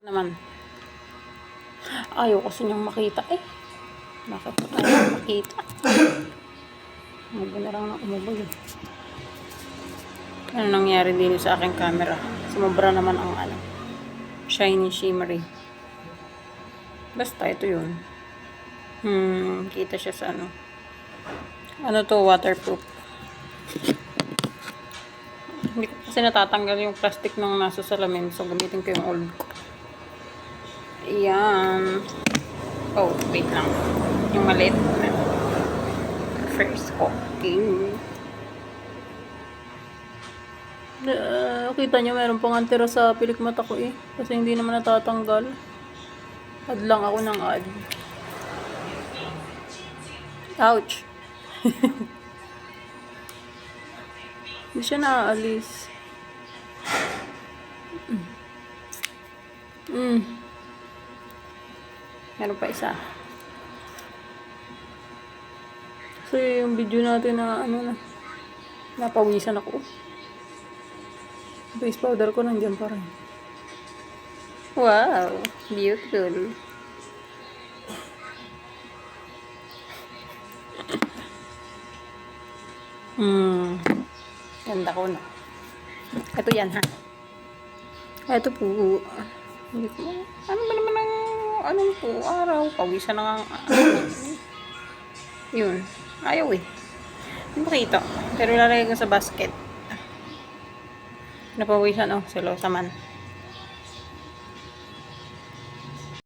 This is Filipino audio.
Naman. Ayaw kasi niyang makita eh. Bakit ayaw makita? Umubo na lang ng umubo yun. Ano nangyari din sa aking camera? Sumobra naman ang shiny shimmery. Basta ito yun. Kita siya sa ano to, waterproof. Hindi ko kasi natatanggal yung plastic nung nasa salamin, so gamitin ko yung old ko. Ayan. Oh, wait lang. Yung maliit na. First cooking. Kita nyo, meron pang antira sa pilik mata ko eh. Kasi hindi naman natatanggal. Add lang ako ng add. Ouch. Hindi siya naaalis. Meron pa isa. Kasi yung video natin na napawisan ako. Face powder ko nandiyan pa rin. Wow, beautiful. Ganda ko na. Ito yan ha. Ito po. Hindi ko. Ano ba naman ang po araw? Pawisan na nga. Yun. Ayaw eh. Hindi makita. Pero ilalagay ko sa basket. Napawisan selosa man.